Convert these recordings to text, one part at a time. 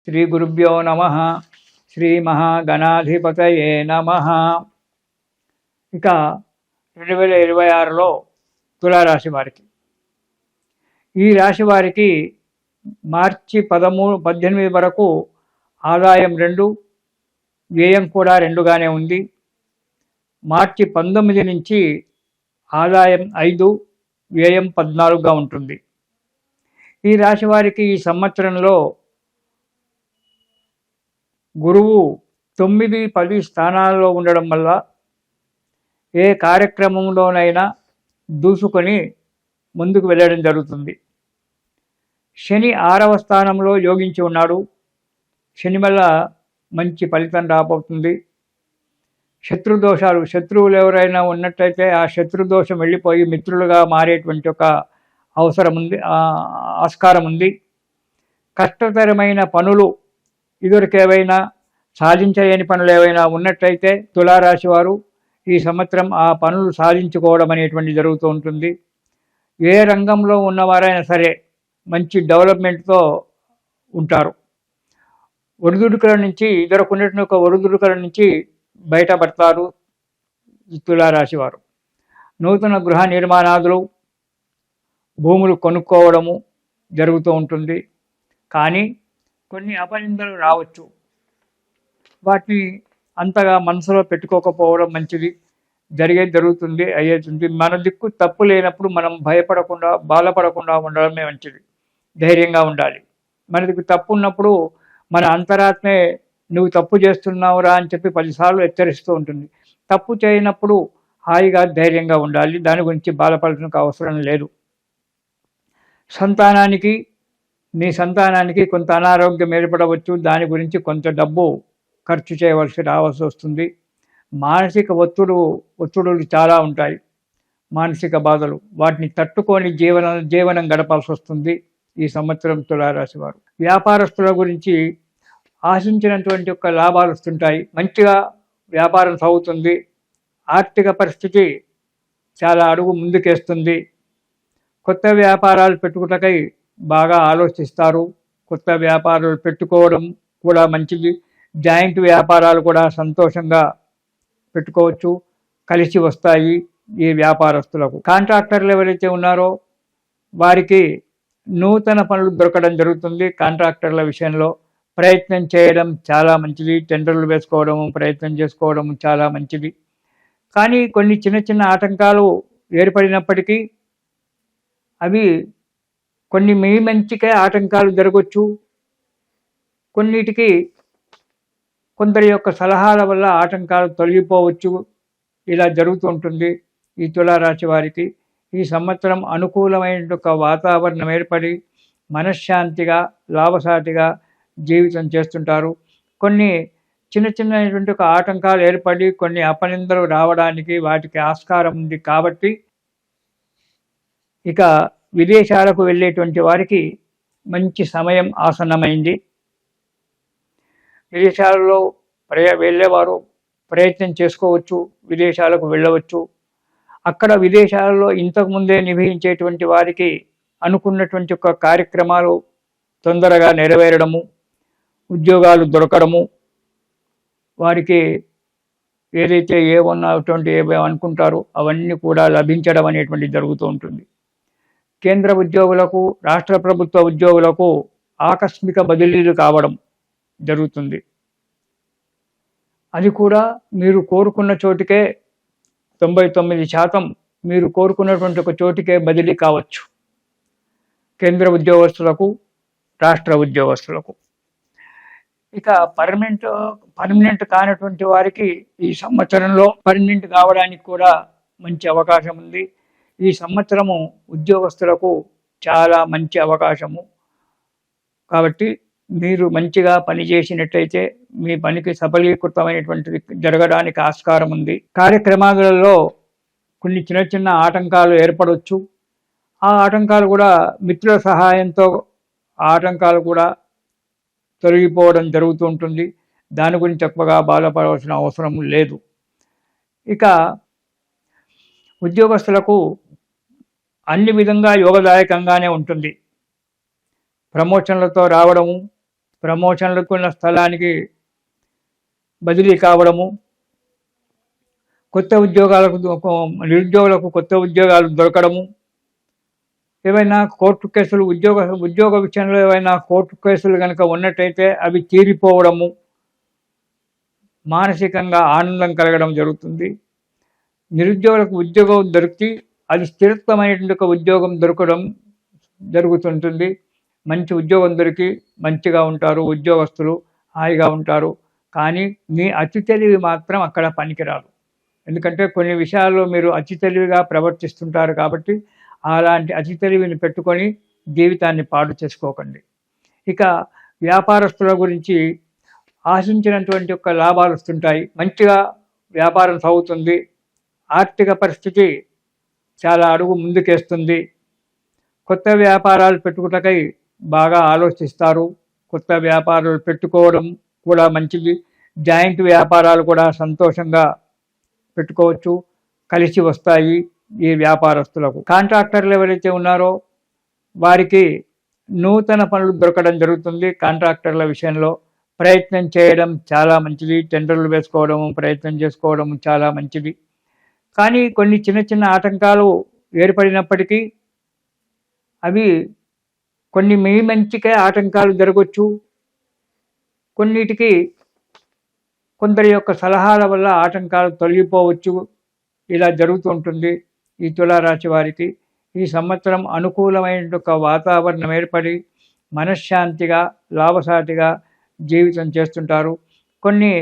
శ్రీ గురుభ్యో నమ. శ్రీ మహాగణాధిపతయే నమ. ఇక 2026లో తులారాశి వారికి, ఈ రాశి వారికి మార్చి 18 వరకు ఆదాయం 2, వ్యయం కూడా 2గానే ఉంది. మార్చి 19 నుంచి ఆదాయం 5, వ్యయం 14గా ఉంటుంది. ఈ రాశి వారికి ఈ సంవత్సరంలో గురువు 9, 10 స్థానాల్లో ఉండడం వల్ల ఏ కార్యక్రమంలోనైనా దూసుకొని ముందుకు వెళ్ళడం జరుగుతుంది. శని 6వ స్థానంలో యోగించి ఉన్నాడు. శని వల్ల మంచి ఫలితం రాబోతుంది. శత్రుదోషాలు, శత్రువులు ఎవరైనా ఉన్నట్టయితే ఆ శత్రుదోషం వెళ్ళిపోయి మిత్రులుగా మారేటువంటి ఒక అవసరం ఉంది, ఆస్కారం ఉంది. కష్టతరమైన పనులు, ఇదివరకు ఏవైనా సాధించలేని పనులు ఏవైనా ఉన్నట్టయితే తులారాశి వారు ఈ సంవత్సరం ఆ పనులు సాధించుకోవడం అనేటువంటి జరుగుతూ ఉంటుంది. ఏ రంగంలో ఉన్నవారైనా సరే మంచి డెవలప్మెంట్తో ఉంటారు. ఒడిదుడుకుల నుంచి, ఇద్దరుకున్నటువంటి ఒక ఒడిదుడుకుల నుంచి బయటపడతారు తులారాశి వారు. నూతన గృహ నిర్మాణాదులు, భూములు కొనుక్కోవడము జరుగుతూ ఉంటుంది. కానీ కొన్ని అపనిందలు రావచ్చు. వాటిని అంతగా మనసులో పెట్టుకోకపోవడం మంచిది. జరుగుతుంది, అయ్యేది. మన దిక్కు తప్పు లేనప్పుడు మనం భయపడకుండా, బాధపడకుండా ఉండడమే మంచిది. ధైర్యంగా ఉండాలి. మన దిక్కు తప్పు ఉన్నప్పుడు మన అంతరాత్మే నువ్వు తప్పు చేస్తున్నావురా అని చెప్పి 10 సార్లు హెచ్చరిస్తూ ఉంటుంది. తప్పు చేయనప్పుడు హాయిగా ధైర్యంగా ఉండాలి. దాని గురించి బాధపడడానికి అవసరం లేదు. మీ సంతానానికి కొంత అనారోగ్యం ఏర్పడవచ్చు. దాని గురించి కొంత డబ్బు ఖర్చు రావాల్సి వస్తుంది. మానసిక ఒత్తిడులు చాలా ఉంటాయి. మానసిక బాధలు, వాటిని తట్టుకొని జీవనం గడపాల్సి వస్తుంది ఈ సంవత్సరం తులారాశి వారు. వ్యాపారస్తుల గురించి ఆశించినటువంటి యొక్క లాభాలు వస్తుంటాయి. మంచిగా వ్యాపారం సాగుతుంది. ఆర్థిక పరిస్థితి చాలా అడుగు ముందుకేస్తుంది. కొత్త వ్యాపారాలు పెట్టుకుటకై బాగా ఆలోచిస్తారు. కొత్త వ్యాపారాలు పెట్టుకోవడం కూడా మంచిది. జాయింట్ వ్యాపారాలు కూడా సంతోషంగా పెట్టుకోవచ్చు, కలిసి వస్తాయి ఈ వ్యాపారస్తులకు. కాంట్రాక్టర్లు ఎవరైతే ఉన్నారో వారికి నూతన పనులు దొరకడం జరుగుతుంది. కాంట్రాక్టర్ల విషయంలో ప్రయత్నం చేయడం చాలా మంచిది. టెండర్లు వేసుకోవడము, ప్రయత్నం చేసుకోవడం చాలా మంచిది. కానీ కొన్ని చిన్న చిన్న ఆటంకాలు ఏర్పడినప్పటికీ అవి కొన్ని మీ మంచికే ఆటంకాలు జరగవచ్చు. కొన్నిటికి కొందరి యొక్క సలహాల వల్ల ఆటంకాలు తొలగిపోవచ్చు. ఇలా జరుగుతూ ఉంటుంది ఈ తులారాశి వారికి. ఈ సంవత్సరం అనుకూలమైన ఒక వాతావరణం ఏర్పడి మనశ్శాంతిగా, లాభసాటిగా జీవితం చేస్తుంటారు. కొన్ని చిన్న చిన్నటువంటి ఒక ఆటంకాలు ఏర్పడి కొన్ని అపనిందలు రావడానికి వాటికి ఆస్కారం ఉంది. కాబట్టి ఇక విదేశాలకు వెళ్ళేటువంటి వారికి మంచి సమయం ఆసన్నమైంది. విదేశాలలో వెళ్ళేవారు ప్రయత్నం చేసుకోవచ్చు, విదేశాలకు వెళ్ళవచ్చు. అక్కడ విదేశాలలో ఇంతకుముందే నివసించేటువంటి వారికి అనుకున్నటువంటి ఒక కార్యక్రమాలు తొందరగా నెరవేరడము, ఉద్యోగాలు దొరకడము, వారికి ఏదైతే ఏవో అనుకుంటారో అవన్నీ కూడా లభించడం అనేటువంటి జరుగుతూ ఉంటుంది. కేంద్ర ఉద్యోగులకు, రాష్ట్ర ప్రభుత్వ ఉద్యోగులకు ఆకస్మిక బదిలీలు కావడం జరుగుతుంది. అది కూడా మీరు కోరుకున్న చోటికే 99% మీరు కోరుకున్నటువంటి ఒక చోటికే బదిలీ కావచ్చు. కేంద్ర ఉద్యోగస్తులకు, రాష్ట్ర ఉద్యోగస్తులకు. ఇక పర్మనెంట్ కానటువంటి వారికి ఈ సంవత్సరంలో పర్మనెంట్ కావడానికి కూడా మంచి అవకాశం ఉంది. ఈ సంవత్సరము ఉద్యోగస్తులకు చాలా మంచి అవకాశము. కాబట్టి మీరు మంచిగా పనిచేసినట్లయితే మీ పనికి సఫలీకృతమైనటువంటిది జరగడానికి ఆస్కారం ఉంది. కార్యక్రమాలలో కొన్ని చిన్న చిన్న ఆటంకాలు ఏర్పడవచ్చు. ఆ ఆటంకాలు కూడా మిత్రుల సహాయంతో ఆటంకాలు కూడా తొలగిపోవడం జరుగుతూ ఉంటుంది. దాని గురించి ఎక్కువగా బాధపడవలసిన అవసరం లేదు. ఇక ఉద్యోగస్తులకు అన్ని విధంగా యోగదాయకంగానే ఉంటుంది. ప్రమోషన్లతో రావడము, ప్రమోషన్లకు ఉన్న స్థలానికి బదిలీ కావడము, కొత్త ఉద్యోగాలకు నిరుద్యోగులకు కొత్త ఉద్యోగాలు దొరకడము, ఏవైనా కోర్టు కేసులు ఉద్యోగ విషయంలో ఏవైనా కోర్టు కేసులు కనుక ఉన్నట్టయితే అవి తీరిపోవడము, మానసికంగా ఆనందం కలగడం జరుగుతుంది. నిరుద్యోగులకు ఉద్యోగం దొరికి అది స్థిరత్వమైనటువంటి ఒక ఉద్యోగం దొరకడం జరుగుతుంటుంది. మంచి ఉద్యోగం దొరికి మంచిగా ఉంటారు, ఉద్యోగస్తులు హాయిగా ఉంటారు. కానీ మీ అతి తెలివి మాత్రం అక్కడ పనికిరాదు. ఎందుకంటే కొన్ని విషయాల్లో మీరు అతి తెలివిగా ప్రవర్తిస్తుంటారు కాబట్టి అలాంటి అతి తెలివిని పెట్టుకొని జీవితాన్ని పాడు చేసుకోకండి. ఇక వ్యాపారస్తుల గురించి ఆశించినటువంటి యొక్క లాభాలు వస్తుంటాయి, మంచిగా వ్యాపారం సాగుతుంది, ఆర్థిక పరిస్థితి చాలా అడుగు ముందుకేస్తుంది. కొత్త వ్యాపారాలు పెట్టుకుటకై బాగా ఆలోచిస్తారు. కొత్త వ్యాపారాలు పెట్టుకోవడం కూడా మంచిది. జాయింట్ వ్యాపారాలు కూడా సంతోషంగా పెట్టుకోవచ్చు, కలిసి వస్తాయి ఈ వ్యాపారస్తులకు. కాంట్రాక్టర్లు ఎవరైతే ఉన్నారో వారికి నూతన పనులు దొరకడం జరుగుతుంది. కాంట్రాక్టర్ల విషయంలో ప్రయత్నం చేయడం చాలా మంచిది. టెండర్లు వేసుకోవడము, ప్రయత్నం చేసుకోవడం చాలా మంచిది. కానీ కొన్ని చిన్న చిన్న ఆటంకాలు ఏర్పడినప్పటికీ అవి కొన్ని మీ మంచికే ఆటంకాలు జరగవచ్చు. కొన్నిటికి కొందరి యొక్క సలహాల వల్ల ఆటంకాలు తొలగిపోవచ్చు. ఇలా జరుగుతూ ఉంటుంది ఈ తులారాశి వారికి. ఈ సంవత్సరం అనుకూలమైన ఒక వాతావరణం ఏర్పడి మనశ్శాంతిగా లాభసాటిగా జీవితం చేస్తుంటారు. కొన్ని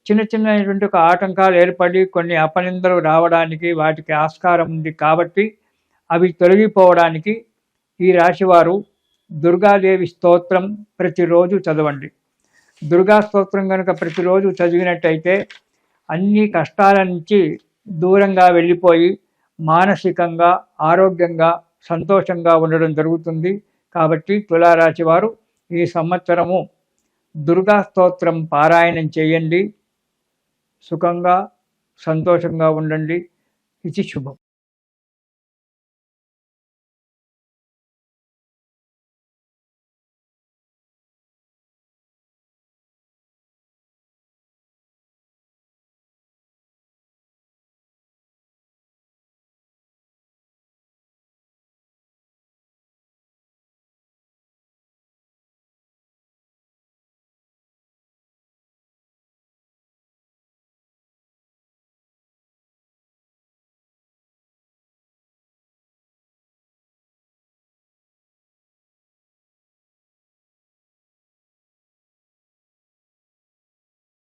చిన్న చిన్నటువంటి ఒక ఆటంకాలు ఏర్పడి కొన్ని అపనిందలు రావడానికి వాటికి ఆస్కారం ఉంది. కాబట్టి అవి తొలగిపోవడానికి ఈ రాశివారు దుర్గాదేవి స్తోత్రం ప్రతిరోజు చదవండి. దుర్గా స్తోత్రం కనుక ప్రతిరోజు చదివినట్టయితే అన్ని కష్టాల నుంచి దూరంగా వెళ్ళిపోయి మానసికంగా ఆరోగ్యంగా సంతోషంగా ఉండడం జరుగుతుంది. కాబట్టి తులారాశి వారు ఈ సంవత్సరము దుర్గా స్తోత్రం పారాయణం చేయండి. సుఖంగా సంతోషంగా ఉండండి. ఇది శుభం.